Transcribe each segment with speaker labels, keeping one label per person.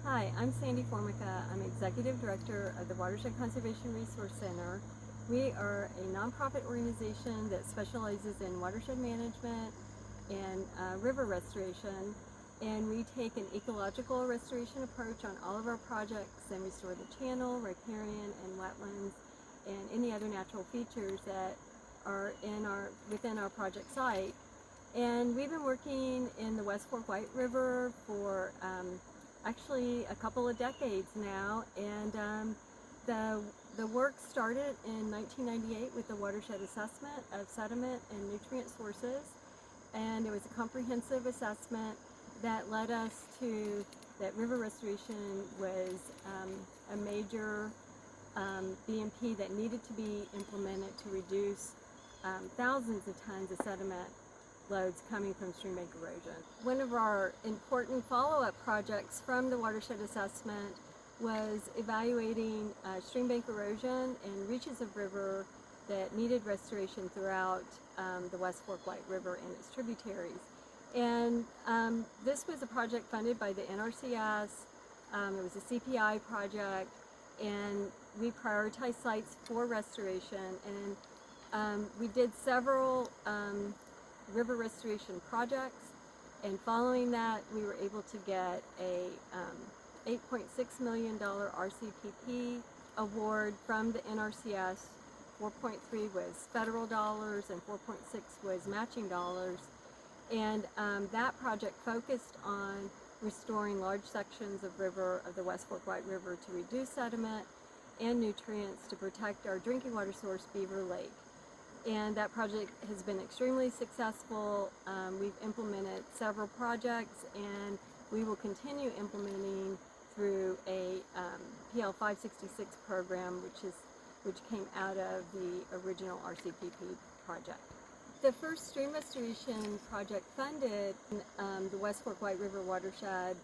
Speaker 1: Hi, I'm Sandy Formica. I'm Executive Director of the Watershed Conservation Resource Center. We are a nonprofit organization that specializes in watershed management and river restoration. And we take an ecological restoration approach on all of our projects and restore the channel, riparian, and wetlands, and any other natural features that are within our project site. And we've been working in the West Fork White River for actually a couple of decades now, and the work started in 1998 with the watershed assessment of sediment and nutrient sources, and it was a comprehensive assessment that led us to that river restoration was a major BMP that needed to be implemented to reduce thousands of tons of sediment loads coming from stream bank erosion. One of our important follow-up projects from the watershed assessment was evaluating stream bank erosion and reaches of river that needed restoration throughout the West Fork White River and its tributaries. And this was a project funded by the NRCS. It was a CPI project, and we prioritized sites for restoration, and we did several river restoration projects, and following that we were able to get a $8.6 million RCPP award from the NRCS. 4.3 was federal dollars and 4.6 was matching dollars, and that project focused on restoring large sections of the West Fork White River to reduce sediment and nutrients to protect our drinking water source, Beaver Lake. And that project has been extremely successful. We've implemented several projects, and we will continue implementing through a PL 566 program, which came out of the original RCPP project. The first stream restoration project funded in the West Fork White River watershed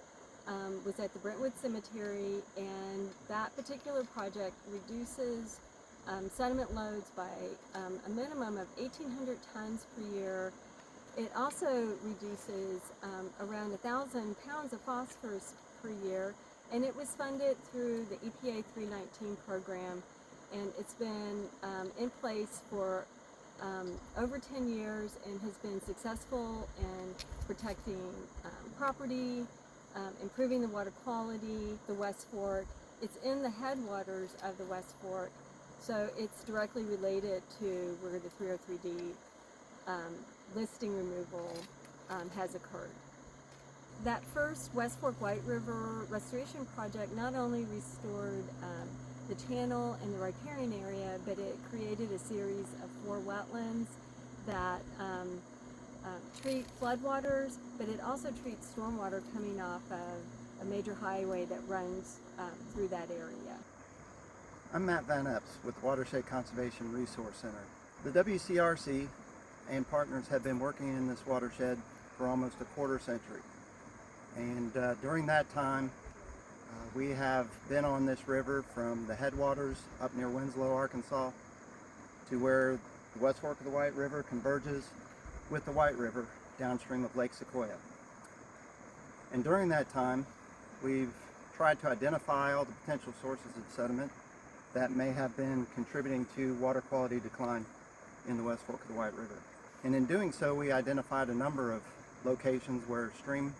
Speaker 1: was at the Brentwood Cemetery, and that particular project reduces sediment loads by a minimum of 1,800 tons per year. It also reduces around 1,000 pounds of phosphorus per year, and it was funded through the EPA 319 program, and it's been in place for over 10 years and has been successful in protecting property, improving the water quality, the West Fork. It's in the headwaters of the West Fork, so it's directly related to where the 303D listing removal has occurred. That first West Fork White River restoration project not only restored the channel and the riparian area, but it created a series of 4 wetlands that treat floodwaters, but it also treats stormwater coming off of a major highway that runs through that area.
Speaker 2: I'm Matt Van Epps with the Watershed Conservation Resource Center. The WCRC and partners have been working in this watershed for almost a quarter century. And during that time, we have been on this river from the headwaters up near Winslow, Arkansas, to where the West Fork of the White River converges with the White River downstream of Lake Sequoia. And during that time, we've tried to identify all the potential sources of sediment that may have been contributing to water quality decline in the West Fork of the White River. And in doing so, we identified a number of locations where stream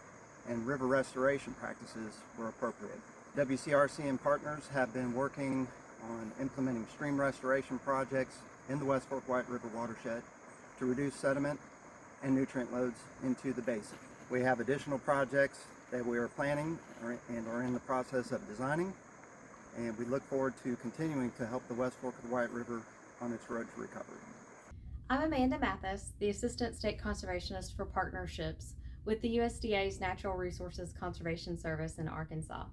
Speaker 2: and river restoration practices were appropriate. WCRC and partners have been working on implementing stream restoration projects in the West Fork White River watershed to reduce sediment and nutrient loads into the basin. We have additional projects that we are planning and are in the process of designing, and we look forward to continuing to help the West Fork of the White River on its road to recovery.
Speaker 3: I'm Amanda Mathis, the Assistant State Conservationist for Partnerships with the USDA's Natural Resources Conservation Service in Arkansas.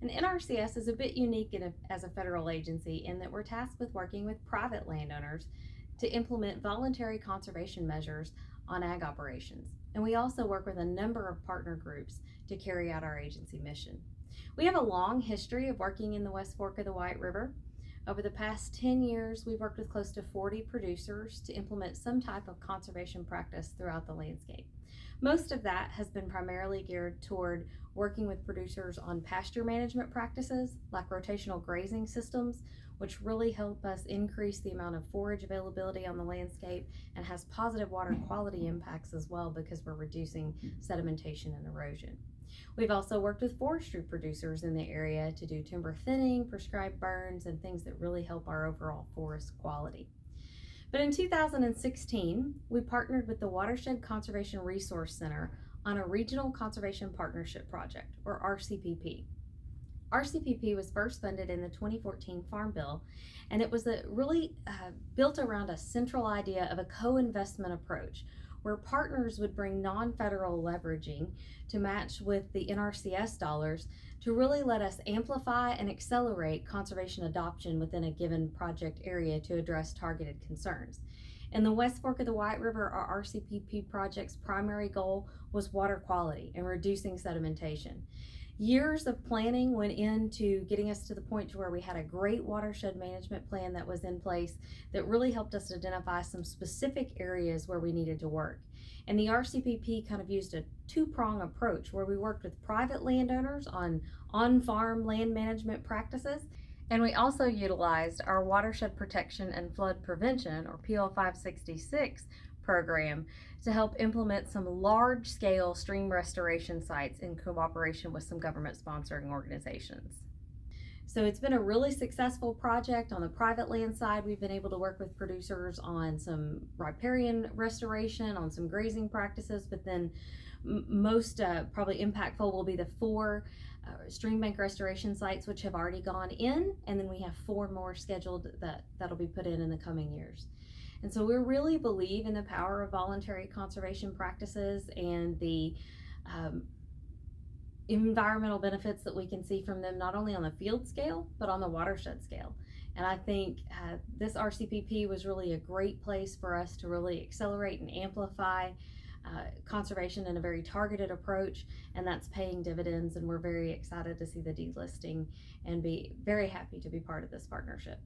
Speaker 3: And NRCS is a bit unique as a federal agency in that we're tasked with working with private landowners to implement voluntary conservation measures on ag operations. And we also work with a number of partner groups to carry out our agency mission. We have a long history of working in the West Fork of the White River. Over the past 10 years, we've worked with close to 40 producers to implement some type of conservation practice throughout the landscape. Most of that has been primarily geared toward working with producers on pasture management practices like rotational grazing systems, which really help us increase the amount of forage availability on the landscape and has positive water quality impacts as well because we're reducing sedimentation and erosion. We've also worked with forestry producers in the area to do timber thinning, prescribed burns, and things that really help our overall forest quality. But in 2016, we partnered with the Watershed Conservation Resource Center on a Regional Conservation Partnership Project, or RCPP. RCPP was first funded in the 2014 Farm Bill, and it was really built around a central idea of a co-investment approach, where partners would bring non-federal leveraging to match with the NRCS dollars to really let us amplify and accelerate conservation adoption within a given project area to address targeted concerns. In the West Fork of the White River, our RCPP project's primary goal was water quality and reducing sedimentation. Years of planning went into getting us to the point to where we had a great watershed management plan that was in place that really helped us identify some specific areas where we needed to work. And the RCPP kind of used a two-prong approach where we worked with private landowners on on-farm land management practices, and we also utilized our Watershed Protection and Flood Prevention, or PL 566, program to help implement some large-scale stream restoration sites in cooperation with some government sponsoring organizations. So it's been a really successful project. On the private land side, we've been able to work with producers on some riparian restoration, on some grazing practices, but then most probably impactful will be the 4 stream bank restoration sites which have already gone in, and then we have 4 more scheduled that'll be put in the coming years. And so we really believe in the power of voluntary conservation practices and the environmental benefits that we can see from them, not only on the field scale, but on the watershed scale. And I think this RCPP was really a great place for us to really accelerate and amplify conservation in a very targeted approach, and that's paying dividends, and we're very excited to see the delisting and be very happy to be part of this partnership.